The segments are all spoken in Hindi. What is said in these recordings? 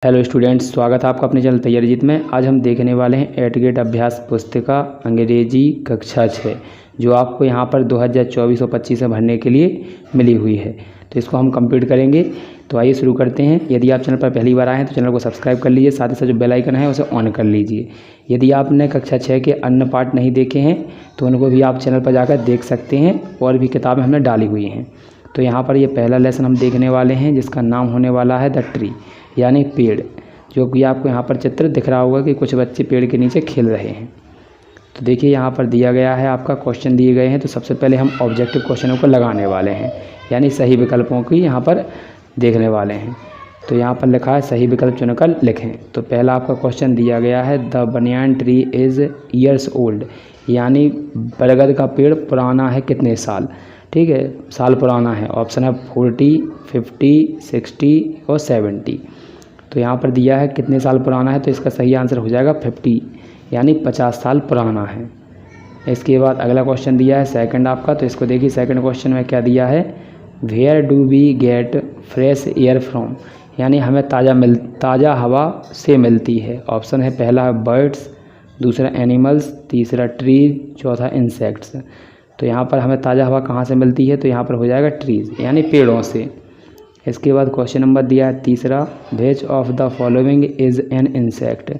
हेलो स्टूडेंट्स, स्वागत है आपका अपने चैनल तैयारी जीत में। आज हम देखने वाले हैं एट गेट अभ्यास पुस्तिका अंग्रेजी कक्षा 6 जो आपको यहाँ पर 2024 और 25 में भरने के लिए मिली हुई है। तो इसको हम कंप्लीट करेंगे। तो आइए शुरू करते हैं। यदि आप चैनल पर पहली बार आए हैं तो चैनल को सब्सक्राइब कर लीजिए, साथ ही साथ जो बेल आइकन है उसे ऑन कर लीजिए। यदि आपने कक्षा 6 के अन्य पार्ट नहीं देखे हैं तो उनको भी आप चैनल पर जाकर देख सकते हैं, और भी किताबें हमने डाली हुई हैं। तो यहाँ पर ये पहला लेसन हम देखने वाले हैं जिसका नाम होने वाला है द ट्री, यानी पेड़। जो कि आपको यहाँ पर चित्र दिख रहा होगा कि कुछ बच्चे पेड़ के नीचे खेल रहे हैं। तो देखिए यहाँ पर दिया गया है, आपका क्वेश्चन दिए गए हैं। तो सबसे पहले हम ऑब्जेक्टिव क्वेश्चनों को लगाने वाले हैं, यानी सही विकल्पों की यहाँ पर देखने वाले हैं। तो यहाँ पर लिखा है सही विकल्प चुनकर लिखें। तो पहला आपका क्वेश्चन दिया गया है the banyan tree is years old, यानी बरगद का पेड़ पुराना है कितने साल। ठीक है, साल पुराना है। ऑप्शन है 40, 50, 60 और 70। तो यहाँ पर दिया है कितने साल पुराना है, तो इसका सही आंसर हो जाएगा 50, यानी 50 साल पुराना है। इसके बाद अगला क्वेश्चन दिया है सेकंड आपका। तो इसको देखिए, सेकंड क्वेश्चन में क्या दिया है, where do we get fresh air from, यानी हमें ताज़ा हवा से मिलती है। ऑप्शन है पहला है बर्ड्स, दूसरा एनिमल्स, तीसरा ट्रीज, चौथा इंसेक्ट्स। तो यहाँ पर हमें ताज़ा हवा कहाँ से मिलती है, तो यहाँ पर हो जाएगा ट्रीज़, यानी पेड़ों से। इसके बाद क्वेश्चन नंबर दिया है तीसरा, which of the following is an insect,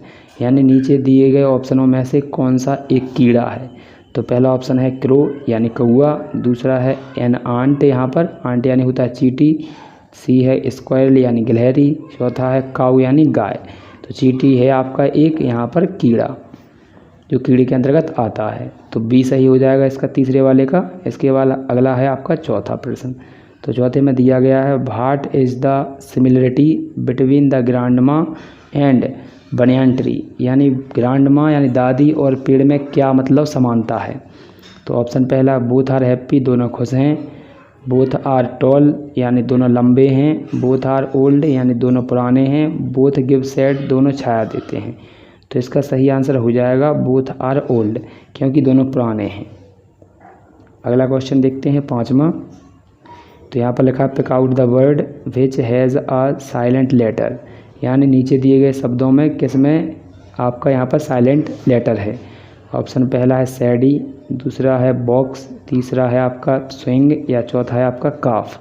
यानी नीचे दिए गए ऑप्शनों में से कौन सा एक कीड़ा है। तो पहला ऑप्शन है क्रो, यानी कौआ, दूसरा है एन आंट, यहाँ पर आंट यानी होता है चींटी, सी है स्क्वायरल यानी गिलहरी, चौथा है काऊ यानी गाय। तो चींटी है आपका एक यहाँ पर कीड़ा जो कीड़े के अंतर्गत आता है। तो बी सही हो जाएगा इसका तीसरे वाले का। इसके बाद अगला है आपका चौथा प्रश्न। तो चौथे में दिया गया है what is the similarity between the grandma and banyan tree, यानी ग्रांडमा यानी दादी और पेड़ में क्या मतलब समानता है। तो ऑप्शन पहला, बोथ आर हैप्पी, दोनों खुश हैं, बोथ आर टॉल, यानी दोनों लंबे हैं, बोथ आर ओल्ड, यानी दोनों पुराने हैं, बोथ गिव शेड, दोनों छाया देते हैं। तो इसका सही आंसर हो जाएगा बोथ आर ओल्ड, क्योंकि दोनों पुराने हैं। अगला क्वेश्चन देखते हैं पाँचवा। तो यहाँ पर लिखा है pick out the word which has a silent letter, यानी नीचे दिए गए शब्दों में किस में आपका यहाँ पर साइलेंट लेटर है। ऑप्शन पहला है सैडी, दूसरा है बॉक्स, तीसरा है आपका स्विंग, या चौथा है आपका काफ।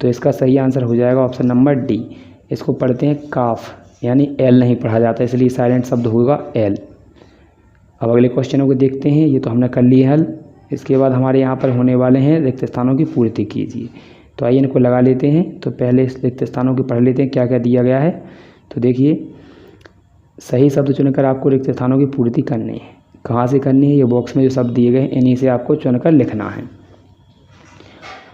तो इसका सही आंसर हो जाएगा ऑप्शन नंबर डी। इसको पढ़ते हैं काफ, यानी एल नहीं पढ़ा जाता, इसलिए साइलेंट शब्द होगा एल। अब अगले क्वेश्चनों को देखते हैं। ये तो हमने कर लिए हल। इसके बाद हमारे यहाँ पर होने वाले हैं रिक्त स्थानों की पूर्ति कीजिए। तो आइए इनको लगा लेते हैं। तो पहले इस रिक्त स्थानों की पढ़ लेते हैं क्या क्या दिया गया है। तो देखिए, सही शब्द चुनकर आपको रिक्त स्थानों की पूर्ति करनी है। कहाँ से करनी है, ये बॉक्स में जो शब्द दिए गए हैं इन्हीं से आपको चुनकर लिखना है।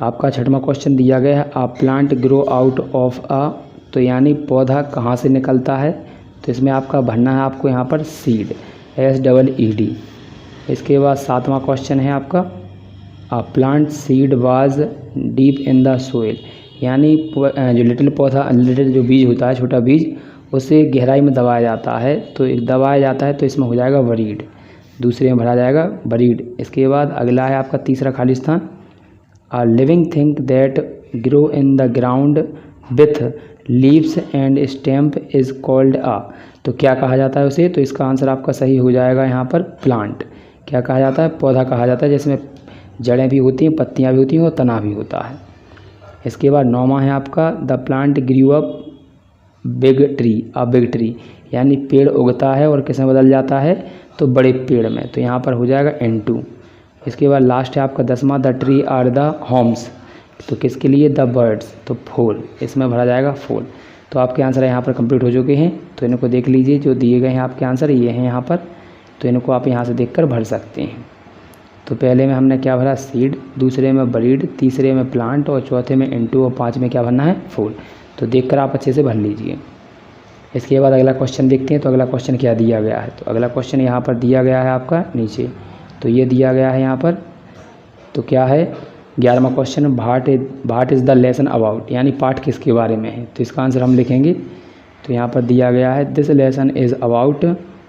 आपका छठवां क्वेश्चन दिया गया है a plant grow out of a, तो यानी पौधा कहाँ से निकलता है। तो इसमें आपका भरना है आपको यहाँ पर सीड, SEED। इसके बाद सातवां क्वेश्चन है आपका a plant seed was deep in the soil, यानी जो लिटिल पौधा, लिटिल जो बीज होता है, छोटा बीज, उसे गहराई में दबाया जाता है। तो दबाया जाता है तो इसमें हो जाएगा बरीड, दूसरे में भरा जाएगा बरीड। इसके बाद अगला है आपका तीसरा खाली स्थान, a living thing that grow in the ground with leaves and stamp is called a, तो क्या कहा जाता है उसे। तो इसका आंसर आपका सही हो जाएगा यहाँ पर प्लांट। क्या कहा जाता है, पौधा कहा जाता है, जिसमें जड़ें भी होती हैं, पत्तियाँ भी होती हैं और तना भी होता है। इसके बाद नौवां है आपका the plant grew up big tree, a big tree, यानी पेड़ उगता है और किस में बदल जाता है, तो बड़े पेड़ में। तो यहाँ पर हो जाएगा N2। इसके बाद लास्ट है आपका 10वां the tree are the homes, तो किसके लिए, द बर्ड्स, तो फूल, इसमें भरा जाएगा फूल। तो आपके आंसर यहाँ पर कंप्लीट हो चुके हैं। तो इनको देख लीजिए, जो दिए गए हैं आपके आंसर ये हैं यहाँ पर। तो इनको आप यहाँ से देखकर भर सकते हैं। तो पहले में हमने क्या भरा, सीड, दूसरे में बरीड, तीसरे में प्लांट, और चौथे में N2, और 5 में क्या भरना है, फूल। तो देखकर आप अच्छे से भर लीजिए। इसके बाद अगला क्वेश्चन देखते हैं। तो अगला क्वेश्चन क्या दिया गया है। तो अगला क्वेश्चन यहाँ पर दिया गया है आपका नीचे। तो ये दिया गया है यहाँ पर। तो क्या है 11वां question, what is the lesson about, यानी पाठ किसके बारे में है। तो इसका आंसर हम लिखेंगे। तो यहाँ पर दिया गया है this lesson is about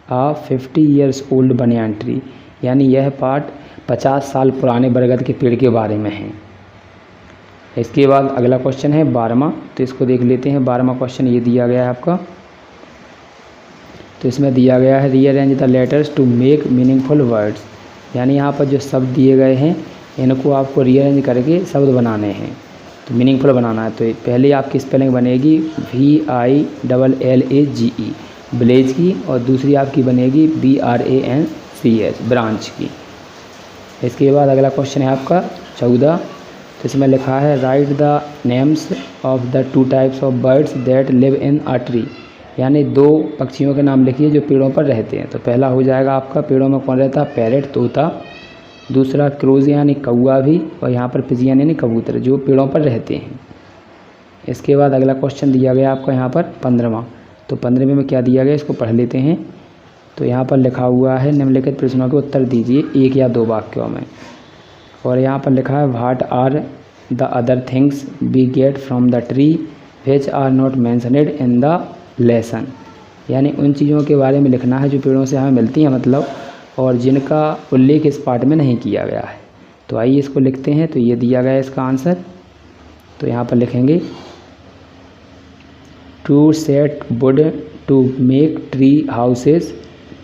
a 50 years old banyan tree, यानी यह पाठ 50 साल पुराने बरगद के पेड़ के बारे में है। इसके बाद अगला क्वेश्चन है 12वां। तो इसको देख लेते हैं। 12वां क्वेश्चन ये दिया गया है आपका, तो इसमें दिया गया है rearrange the letters to make meaningful words, यानी यहाँ पर जो शब्द दिए गए हैं इनको आपको रीअरेंज करके शब्द बनाने हैं, तो मीनिंगफुल बनाना है। तो पहले आपकी स्पेलिंग बनेगी VILLAGE विलेज की, और दूसरी आपकी बनेगी BRANCH ब्रांच की। इसके बाद अगला क्वेश्चन है आपका 14। तो इसमें लिखा है write the names of the 2 types of birds that live in a tree, यानी 2 पक्षियों के नाम लिखिए जो पेड़ों पर रहते हैं। तो पहला हो जाएगा आपका पेड़ों में कौन रहता है, पैरेट तोता। दूसरा क्रोज यानी कौआ भी, और यहाँ पर पिजियन यानी कबूतर जो पेड़ों पर रहते हैं। इसके बाद अगला क्वेश्चन दिया गया आपका यहाँ पर 15वां। तो 15वें में क्या दिया गया इसको पढ़ लेते हैं। तो यहाँ पर लिखा हुआ है निम्नलिखित प्रश्नों के उत्तर दीजिए 1 या 2 वाक्यों में। और यहाँ पर लिखा है what are the other things we get from the tree which are not mentioned in the lesson, यानी उन चीज़ों के बारे में लिखना है जो पेड़ों से हमें मिलती हैं मतलब, और जिनका उल्लेख इस पाठ में नहीं किया गया है। तो आइए इसको लिखते हैं। तो ये दिया गया है इसका आंसर। तो यहाँ पर लिखेंगे to get wood, to make tree houses,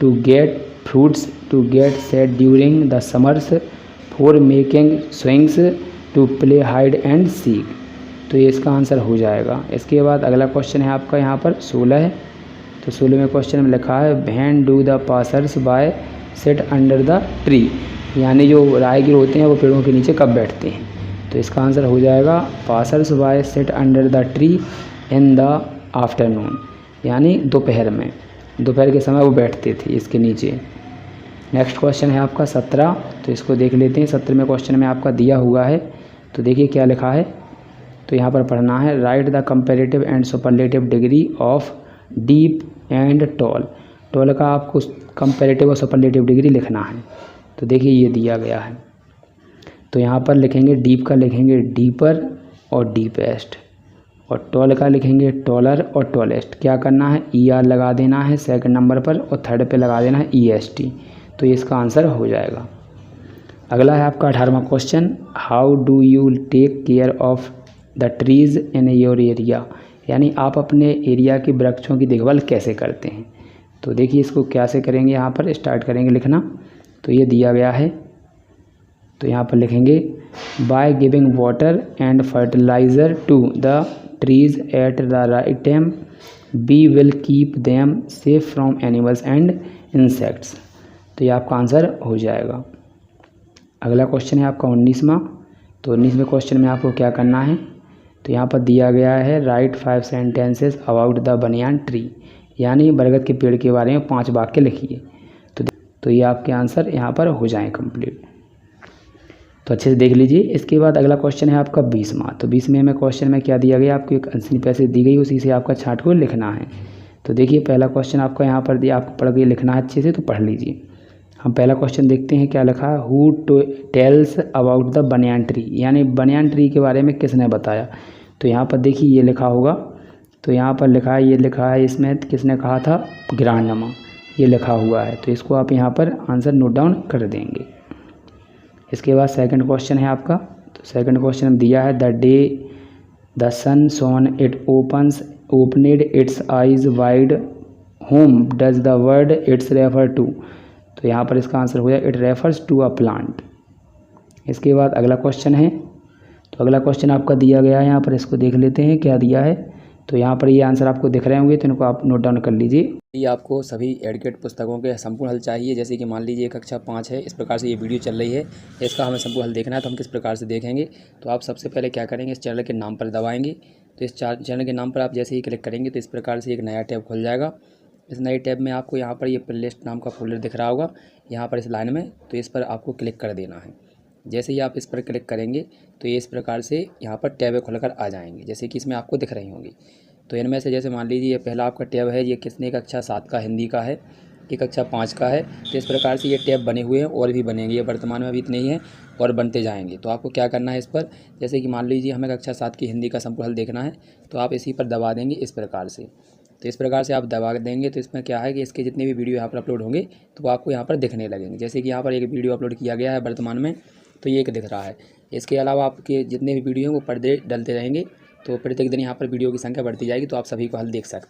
to get fruits, to get shade during the summers, for making swings, to play hide and seek. तो ये इसका आंसर हो जाएगा। इसके बाद अगला क्वेश्चन है आपका यहाँ पर 16 है। तो 16वें क्वेश्चन में लिखा है when do the passers bye sit under the tree, यानी जो राहगीर होते हैं वो पेड़ों के नीचे कब बैठते हैं। तो इसका आंसर हो जाएगा passers bye sit under the tree in the afternoon, यानी दोपहर में, दोपहर के समय वो बैठते थे इसके नीचे। नेक्स्ट क्वेश्चन है आपका 17। तो इसको देख लेते हैं। 17वें क्वेश्चन में आपका दिया हुआ है। तो देखिए क्या लिखा है। तो यहाँ पर पढ़ना है write the comparative and superlative degree of deep and tall. Tall का आपको कंपैरेटिव और सुपरलेटिव डिग्री लिखना है। तो देखिए ये दिया गया है। तो यहाँ पर लिखेंगे डीप का लिखेंगे डीपर और डीपेस्ट, और टॉल का लिखेंगे टॉलर और टॉलेस्ट। क्या करना है ER लगा देना है सेकंड नंबर पर, और थर्ड पे लगा देना है EST। तो ये इसका आंसर हो जाएगा। अगला है आपका 18वां question how do you take care of the trees in your area, यानी आप अपने एरिया के वृक्षों की देखभाल कैसे करते हैं। तो देखिए इसको कैसे करेंगे, यहाँ पर स्टार्ट करेंगे लिखना। तो ये दिया गया है। तो यहाँ पर लिखेंगे by giving water and fertiliser to the trees at the right time we will keep them safe from animals and insects. तो ये आपका आंसर हो जाएगा। अगला क्वेश्चन है आपका 19वां। तो 19वें क्वेश्चन में आपको क्या करना है। तो यहाँ पर दिया गया है राइट 5 सेंटेंसेस अबाउट द बनियान ट्री, यानी बरगद के पेड़ के बारे में 5 वाक्य लिखिए। तो ये आपके आंसर यहाँ पर हो जाएं कंप्लीट। तो अच्छे से देख लीजिए। इसके बाद अगला क्वेश्चन है आपका 20वां। तो 20वें में क्वेश्चन में क्या दिया गया, आपको एक अंशनी पैसे दी गई, उसी से आपका छांट को लिखना है। तो देखिए पहला क्वेश्चन आपका यहाँ पर दिया, आपको पढ़ के लिखना है अच्छे से, तो पढ़ लीजिए। हम पहला क्वेश्चन देखते हैं क्या लिखा है। हु टेल्स अबाउट द बनियान ट्री, यानी बनियान ट्री के बारे में किसने बताया। तो यहाँ पर देखिए ये लिखा होगा। तो यहाँ पर लिखा है, ये लिखा है इसमें किसने कहा था, ग्रांडमा, ये लिखा हुआ है। तो इसको आप यहाँ पर आंसर नोट डाउन कर देंगे। इसके बाद सेकंड क्वेश्चन है आपका। तो सेकंड क्वेश्चन दिया है the day the sun soon it opened its eyes wide whom does the word its refer to. तो यहाँ पर इसका आंसर हो जाए it refers to a plant. इसके बाद अगला क्वेश्चन है। तो अगला क्वेश्चन आपका दिया गया है, यहाँ पर इसको देख लेते हैं क्या दिया है। तो यहाँ पर ये आंसर आपको दिख रहे होंगे, तो इनको आप नोट डाउन कर लीजिए। ये आपको सभी एडकेट पुस्तकों के संपूर्ण हल चाहिए, जैसे कि मान लीजिए कक्षा 5 है, इस प्रकार से ये वीडियो चल रही है, इसका हमें संपूर्ण हल देखना है। तो हम किस प्रकार से देखेंगे, तो आप सबसे पहले क्या करेंगे, इस चैनल के नाम पर दबाएंगे। तो इस चैनल के नाम पर आप जैसे ही क्लिक करेंगे तो इस प्रकार से एक नया टैब खुल जाएगा। इस नए टैब में आपको यहाँ पर ये प्लेलिस्ट नाम का फोल्डर दिख रहा होगा, यहाँ पर इस लाइन में, तो इस पर आपको क्लिक कर देना है। जैसे ही आप इस पर क्लिक करेंगे तो ये इस प्रकार से यहाँ पर टैब खुलकर आ जाएंगे, जैसे कि इसमें आपको दिख रही होंगी। तो इनमें से जैसे मान लीजिए ये पहला आपका टैब है, ये किसने कक्षा 7 का हिंदी का है, ये कक्षा 5 का है। तो इस प्रकार से ये टैब बने हुए हैं और भी बनेंगे, ये वर्तमान में अभी इतने ही हैं और बनते जाएंगे। तो आपको क्या करना है इस पर, जैसे कि मान लीजिए हमें कक्षा 7 की हिंदी का संपूर्ण हल देखना है, तो आप इसी पर दबा देंगे इस प्रकार से। तो इस प्रकार से आप दबा देंगे तो इसमें क्या है कि इसके जितने भी वीडियो यहाँ पर अपलोड होंगे तो वो आपको यहाँ पर दिखने लगेंगे। जैसे कि यहाँ पर एक वीडियो अपलोड किया गया है वर्तमान में, तो ये एक दिख रहा है। इसके अलावा आपके जितने भी वीडियो हैं वो पर्दे डलते रहेंगे, तो प्रत्येक दिन यहाँ पर वीडियो की संख्या बढ़ती जाएगी, तो आप सभी को हल देख सकते हैं।